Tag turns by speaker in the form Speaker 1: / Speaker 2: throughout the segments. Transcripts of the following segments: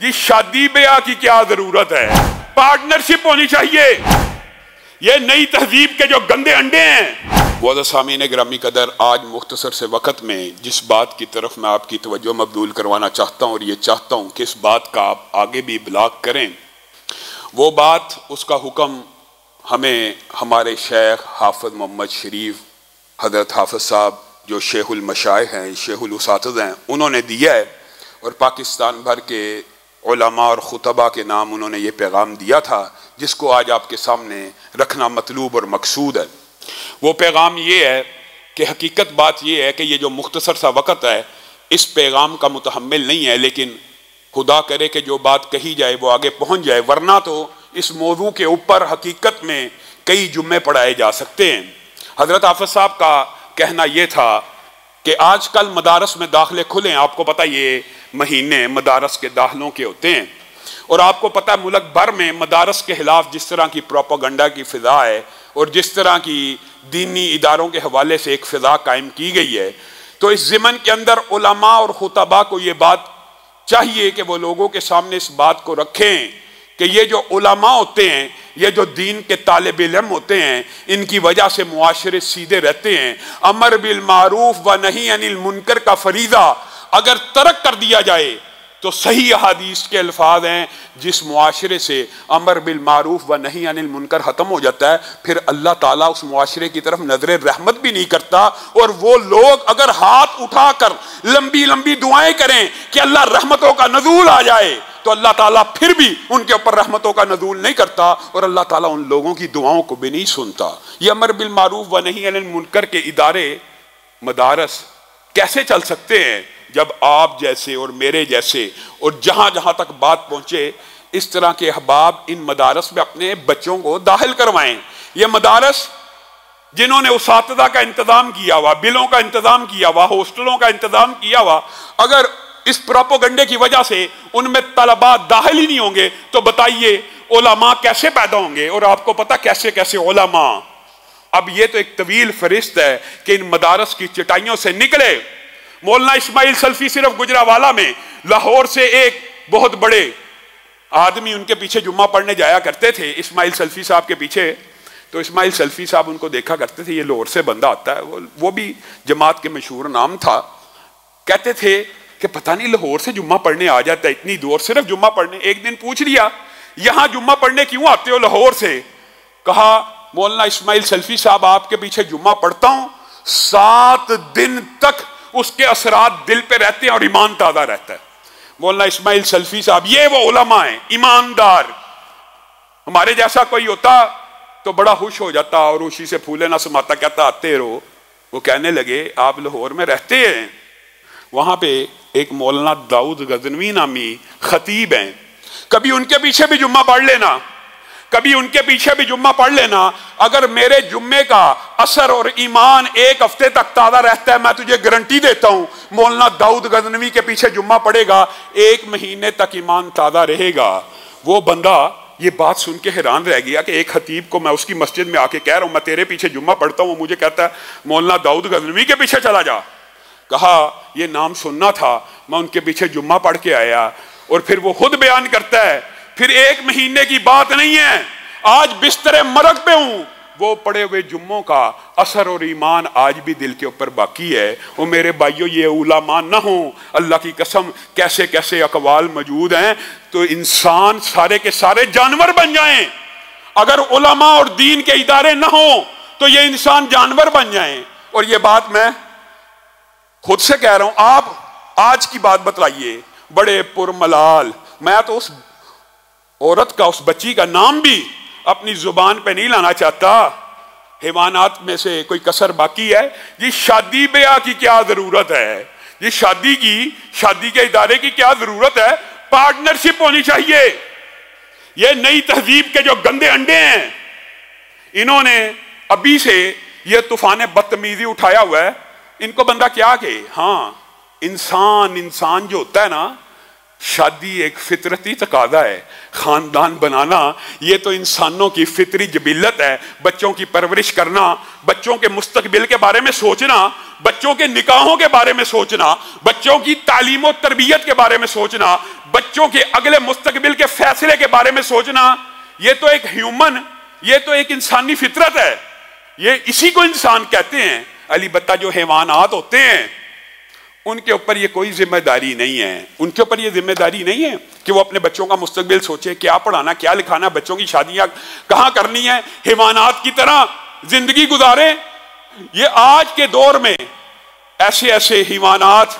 Speaker 1: جی شادی بیاہ کی کیا ضرورت ہے، پارٹنرشپ ہونی چاہیے۔ یہ نئی تہذیب کے جو گندے انڈے ہیں۔ معزز سامعین گرامی قدر، آج مختصر سے وقت میں جس بات کی طرف میں آپ کی توجہ مبذول کروانا چاہتا ہوں، اور یہ چاہتا ہوں کہ اس بات کا آپ آگے بھی ابلاغ کریں، وہ بات، اس کا حکم ہمیں ہمارے شیخ حافظ محمد شریف حضرت حافظ صاحب جو شیخ المشائخ ہیں، شیخ الاساتذہ ہیں، انہوں نے دیا ہے، اور پاکستان بھر کے علماء اور خطبہ کے نام انہوں نے یہ پیغام دیا تھا، جس کو آج آپ کے سامنے رکھنا مطلوب اور مقصود ہے۔ وہ پیغام یہ ہے کہ حقیقت بات یہ ہے کہ یہ جو مختصر سا وقت ہے اس پیغام کا متحمل نہیں ہے، لیکن خدا کرے کہ جو بات کہی جائے وہ آگے پہنچ جائے، ورنہ تو اس موضوع کے اوپر حقیقت میں کئی جمعے پڑھائے جا سکتے ہیں۔ حضرت حافظ صاحب کا کہنا یہ تھا کہ آج کل مدارس میں داخلے کھلے ہیں، آپ کو پتہ یہ مہینے مدارس کے داخلوں کے ہوتے ہیں، اور آپ کو پتہ ملک بھر میں مدارس کے خلاف جس طرح کی پروپیگنڈا کی فضا ہے، اور جس طرح کی دینی اداروں کے حوالے سے ایک فضا قائم کی گئی ہے، تو اس ضمن کے اندر علماء اور خطباء کو یہ بات چاہیے کہ وہ لوگوں کے سامنے اس بات کو رکھیں کہ یہ جو علماء ہوتے ہیں، یہ جو دین کے طالب علم ہوتے ہیں، ان کی وجہ سے معاشرے سیدھے رہتے ہیں۔ امر بالمعروف و نہی عن المنکر کا فریضہ اگر ترک کر دیا جائے تو صحیح احادیث کے الفاظ ہیں، جس معاشرے سے امر بالمعروف و نہی عن المنکر ختم ہو جاتا ہے، پھر اللہ تعالیٰ اس معاشرے کی طرف نظر رحمت بھی نہیں کرتا، اور وہ لوگ اگر ہاتھ اٹھا کر لمبی لمبی دعائیں کریں کہ اللہ رحمتوں کا نزول آ جائے، تو اللہ تعالیٰ پھر بھی ان کے اوپر رحمتوں کا نزول نہیں کرتا، اور اللہ تعالیٰ ان لوگوں کی دعاؤں کو بھی نہیں سنتا۔ یہ امر بالمعروف و نہی عن المنکر کے ادارے، مدارس کیسے چل سکتے ہیں جب آپ جیسے اور میرے جیسے اور جہاں جہاں تک بات پہنچے اس طرح کے احباب ان مدارس میں اپنے بچوں کو داخل کروائیں؟ یہ مدارس جنہوں نے اساتذہ کا انتظام کیا ہوا، بلوں کا انتظام کیا ہوا، ہاسٹلوں کا انتظام کیا ہوا، اگر اس پروپیگنڈے کی وجہ سے ان میں طلباء داخل ہی نہیں ہوں گے تو بتائیے علماء کیسے پیدا ہوں گے؟ اور آپ کو پتہ کیسے کیسے علماء۔ اب یہ تو ایک طویل فہرست ہے کہ ان مدارس کی چٹائیوں سے نکلے۔ مولانا اسماعیل سلفی صرف گجرانوالہ میں لاہور سے ایک بہت بڑے آدمی ان کے پیچھے جمعہ پڑھنے جایا کرتے تھے، اسماعیل سلفی صاحب کے پیچھے، تو اسماعیل سلفی صاحب ان کو دیکھا کرتے تھے، یہ لاہور سے بندہ آتا ہے، وہ بھی جماعت کے مشہور نام تھا، کہتے تھے کہ پتہ نہیں لاہور سے جمعہ پڑھنے آ جاتا ہے اتنی دور صرف جمعہ پڑھنے۔ ایک دن پوچھ لیا یہاں جمعہ پڑھنے کیوں آتے ہو لاہور سے؟ کہا مولانا اسماعیل سلفی صاحب آپ کے پیچھے جمعہ پڑھتا ہوں، 7 دن تک اس کے اثرات دل پہ رہتے ہیں اور ایمان تازہ رہتا ہے۔ مولانا اسماعیل سلفی صاحب یہ وہ علماء ہیں ایماندار، ہمارے جیسا کوئی ہوتا تو بڑا خوش ہو جاتا اور اسی سے پھولے نہ سماتا، کہتا آتے رہو۔ وہ کہنے لگے آپ لاہور میں رہتے ہیں، وہاں پہ ایک مولانا داؤد غزنوی نامی خطیب ہیں، کبھی ان کے پیچھے بھی جمعہ پڑھ لینا، کبھی ان کے پیچھے بھی جمعہ پڑھ لینا، اگر میرے جمعے کا اثر اور ایمان 1 ہفتے تک تازہ رہتا ہے، میں تجھے گارنٹی دیتا ہوں مولانا داؤد غزنوی کے پیچھے جمعہ پڑھے گا 1 مہینے تک ایمان تازہ رہے گا۔ وہ بندہ یہ بات سن کے حیران رہ گیا کہ ایک خطیب کو میں اس کی مسجد میں آ کے کہہ رہا ہوں میں تیرے پیچھے جمعہ پڑھتا ہوں، وہ مجھے کہتا ہے مولانا داؤد غزنوی کے پیچھے چلا جا۔ کہا یہ نام سننا تھا، میں ان کے پیچھے جمعہ پڑھ کے آیا۔ اور پھر وہ خود بیان کرتا ہے، پھر 1 مہینے کی بات نہیں ہے، آج بستر مرگ پہ ہوں، وہ پڑے ہوئے جمعوں کا اثر اور ایمان آج بھی دل کے اوپر باقی ہے۔ وہ میرے بھائیوں یہ علماء نہ ہوں، اللہ کی قسم کیسے کیسے اقوال موجود ہیں تو انسان سارے کے سارے جانور بن جائیں۔ اگر علماء اور دین کے ادارے نہ ہوں تو یہ انسان جانور بن جائیں۔ اور یہ بات میں خود سے کہہ رہا ہوں، آپ آج کی بات بتلائیے بڑے پرملال، میں تو اس عورت کا، اس بچی کا نام بھی اپنی زبان پہ نہیں لانا چاہتا، حیوانات میں سے کوئی کسر باقی ہے؟ یہ شادی بیاہ کی کیا ضرورت ہے؟ یہ شادی کے ادارے کی کیا ضرورت ہے؟ پارٹنرشپ ہونی چاہیے۔ یہ نئی تہذیب کے جو گندے انڈے ہیں، انہوں نے ابھی سے یہ طوفان بدتمیزی اٹھایا ہوا ہے، ان کو بندہ کیا کہے؟ ہاں انسان جو ہوتا ہے نا، شادی ایک فطرتی تقاضا ہے، خاندان بنانا یہ تو انسانوں کی فطری جبلت ہے۔ بچوں کی پرورش کرنا، بچوں کے مستقبل کے بارے میں سوچنا، بچوں کے نکاحوں کے بارے میں سوچنا، بچوں کی تعلیم و تربیت کے بارے میں سوچنا، بچوں کے اگلے مستقبل کے فیصلے کے بارے میں سوچنا، یہ تو ایک یہ تو ایک انسانی فطرت ہے۔ یہ اسی کو انسان کہتے ہیں۔ البتہ جو حیوانات ہوتے ہیں ان کے اوپر یہ کوئی ذمہ داری نہیں ہے، ان کے اوپر یہ ذمہ داری نہیں ہے کہ وہ اپنے بچوں کا مستقبل سوچے، کیا پڑھانا، کیا لکھانا، بچوں کی شادیاں کہاں کرنی ہے، حیوانات کی طرح زندگی گزاریں۔ یہ آج کے دور میں ایسے حیوانات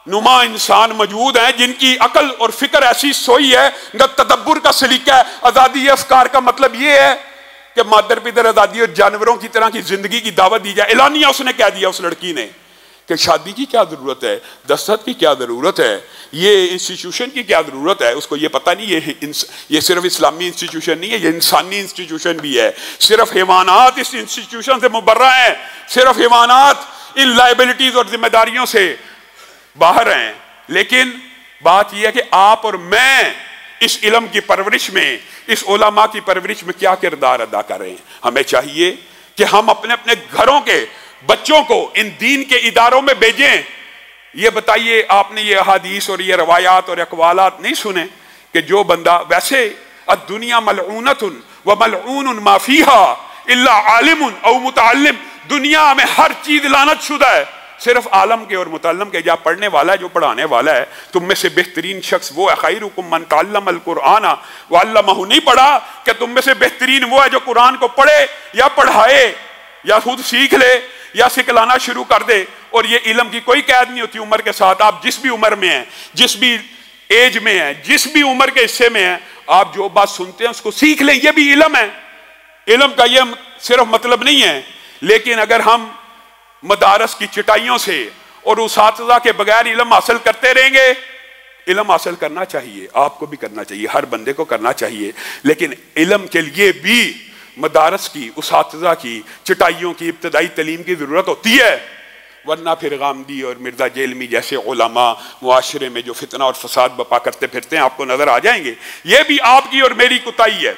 Speaker 1: نما انسان موجود ہیں جن کی عقل اور فکر ایسی سوئی ہے، نہ تدبر کا سلیقہ ہے۔ آزادی افکار کا مطلب یہ ہے کہ مادر پدر آزادی اور جانوروں کی طرح کی زندگی کی دعوت دی جائے۔ اعلانیہ اس نے کہہ دیا اس لڑکی نے کہ شادی کی کیا ضرورت ہے، دستخط کی کیا ضرورت ہے، یہ انسٹیٹیوشن کی کیا ضرورت ہے۔ اس کو یہ پتہ نہیں یہ صرف اسلامی انسٹیٹیوشن نہیں ہے، یہ انسانی انسٹیٹیوشن بھی ہے۔ صرف حیوانات اس انسٹیٹیوشن سے مبرہ ہیں، صرف حیوانات ان لائبلٹیز اور ذمہ داریوں سے باہر ہیں۔ لیکن بات یہ ہے کہ آپ اور میں اس علم کی پرورش میں، اس علماء کی پرورش میں کیا کردار ادا کر رہے ہیں۔ ہمیں چاہیے کہ ہم اپنے گھروں کے بچوں کو ان دین کے اداروں میں بھیجیں۔ یہ بتائیے، آپ نے یہ احادیث اور یہ روایات اور اقوالات نہیں سنے کہ جو بندہ ویسے الدنیا ملعونۃ وملعون ما فیہا الا عالم او متعلم، دنیا میں ہر چیز لعنت شدہ ہے صرف عالم کے اور متعلم کے، جو پڑھنے والا ہے، جو پڑھانے والا ہے۔ تم میں سے بہترین شخص وہ ہے، خیرکم من تعلم القرآن وعلمہ، نہیں پڑھا کہ تم میں سے بہترین وہ ہے جو قرآن کو پڑھے یا پڑھائے یا خود سیکھ لے یا سکھلانا شروع کر دے۔ اور یہ علم کی کوئی قید نہیں ہوتی عمر کے ساتھ۔ آپ جس بھی عمر میں ہیں، جس بھی ایج میں ہیں، جس بھی عمر کے حصے میں ہیں، آپ جو بات سنتے ہیں اس کو سیکھ لیں، یہ بھی علم ہے۔ علم کا یہ صرف مطلب نہیں ہے۔ لیکن اگر ہم مدارس کی چٹائیوں سے اور اساتذہ کے بغیر علم حاصل کرتے رہیں گے، علم حاصل کرنا چاہیے، آپ کو بھی کرنا چاہیے، ہر بندے کو کرنا چاہیے، لیکن علم کے لیے بھی مدارس کی، اساتذہ کی، چٹائیوں کی، ابتدائی تعلیم کی ضرورت ہوتی ہے۔ ورنہ پھر غامدی اور مرزا جیلمی جیسے علماء معاشرے میں جو فتنہ اور فساد بپا کرتے پھرتے ہیں آپ کو نظر آ جائیں گے۔ یہ بھی آپ کی اور میری کوتاہی ہے۔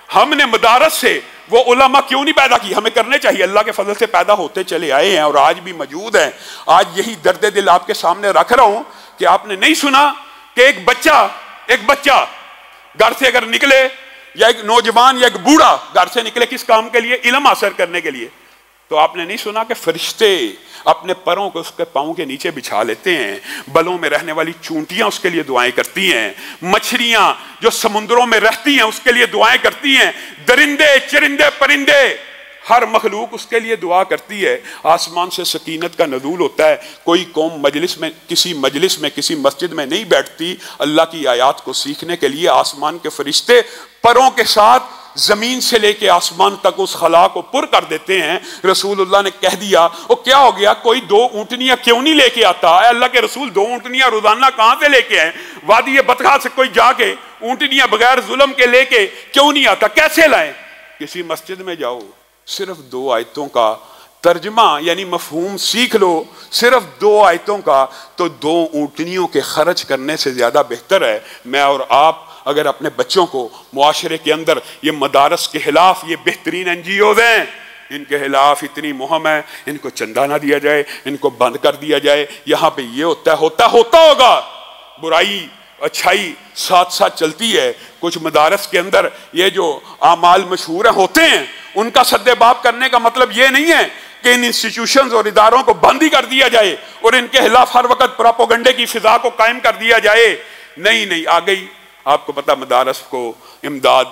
Speaker 1: ہم نے مدارس سے وہ علماء کیوں نہیں پیدا کی؟ ہمیں کرنے چاہیے، اللہ کے فضل سے پیدا ہوتے چلے آئے ہیں اور آج بھی موجود ہیں۔ آج یہی درد دل آپ کے سامنے رکھ رہا ہوں کہ آپ نے نہیں سنا کہ ایک بچہ گھر سے اگر نکلے، یا ایک نوجوان یا ایک بوڑھا گھر سے نکلے کس کام کے لیے؟ علم حاصل کرنے کے لیے، تو آپ نے نہیں سنا کہ فرشتے اپنے پروں کو اس کے پاؤں کے نیچے بچھا لیتے ہیں، بلوں میں رہنے والی چونٹیاں اس کے لیے دعائیں کرتی ہیں، مچھلیاں جو سمندروں میں رہتی ہیں اس کے لیے دعائیں کرتی ہیں، درندے چرندے پرندے ہر مخلوق اس کے لیے دعا کرتی ہے۔ آسمان سے سکینت کا نزول ہوتا ہے۔ کوئی قوم کسی مجلس میں کسی مسجد میں نہیں بیٹھتی اللہ کی آیات کو سیکھنے کے لیے۔ آسمان کے فرشتے پروں کے ساتھ زمین سے لے کے آسمان تک اس خلا کو پر کر دیتے ہیں۔ رسول اللہ نے کہہ دیا، وہ کیا ہو گیا، کوئی 2 اونٹنیاں کیوں نہیں لے کے آتا؟ اے اللہ کے رسول، 2 اونٹنیاں روزانہ کہاں سے لے کے آئیں؟ وادی بطحا سے کوئی جا کے اونٹنیاں بغیر ظلم کے لے کے کیوں نہیں آتا؟ کیسے لائیں؟ کسی مسجد میں جاؤ، صرف 2 آیتوں کا ترجمہ یعنی مفہوم سیکھ لو، صرف 2 آیتوں کا، تو 2 اونٹنیوں کے خرچ کرنے سے زیادہ بہتر ہے۔ میں اور آپ اگر اپنے بچوں کو معاشرے کے اندر، یہ مدارس کے خلاف یہ بہترین NGOs ہیں، ان کے خلاف اتنی مہم ہے، ان کو چندہ نہ دیا جائے، ان کو بند کر دیا جائے، یہاں پہ یہ ہوتا ہوگا، برائی اچھائی ساتھ ساتھ چلتی ہے۔ کچھ مدارس کے اندر یہ جو اعمال مشہور ہوتے ہیں، ان کا سد باب کرنے کا مطلب یہ نہیں ہے کہ ان انسٹیٹیوشنز اور اداروں کو بند ہی کر دیا جائے اور ان کے خلاف ہر وقت پروپیگنڈے کی فضا کو قائم کر دیا جائے۔ نہیں، آ گئی، آپ کو پتہ مدارس کو امداد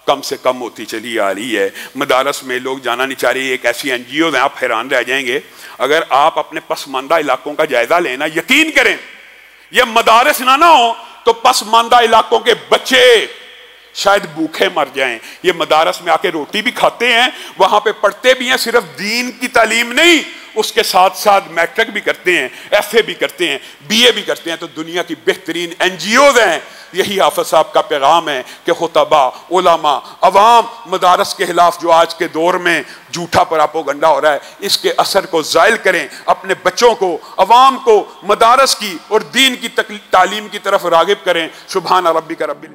Speaker 1: کم سے کم ہوتی چلی آ رہی ہے، مدارس میں لوگ جانا نہیں چاہ رہے۔ ایک ایسی NGOs ہیں، آپ حیران رہ جائیں گے اگر آپ اپنے پسماندہ علاقوں کا جائزہ لینا، یقین کریں یہ مدارس نہ ہو تو پسماندہ علاقوں کے بچے شاید بھوکے مر جائیں۔ یہ مدارس میں آ کے روٹی بھی کھاتے ہیں، وہاں پہ پڑھتے بھی ہیں، صرف دین کی تعلیم نہیں، اس کے ساتھ ساتھ میٹرک بھی کرتے ہیں، ایف اے بھی کرتے ہیں، بی اے بھی کرتے ہیں، تو دنیا کی بہترین این جی اوز ہیں۔ یہی حافظ صاحب کا پیغام ہے کہ خطباء، علماء، عوام، مدارس کے خلاف جو آج کے دور میں جھوٹا پراپوگنڈا ہو رہا ہے، اس کے اثر کو زائل کریں، اپنے بچوں کو، عوام کو مدارس کی اور دین کی تعلیم کی طرف راغب کریں۔ سبحان ربک رب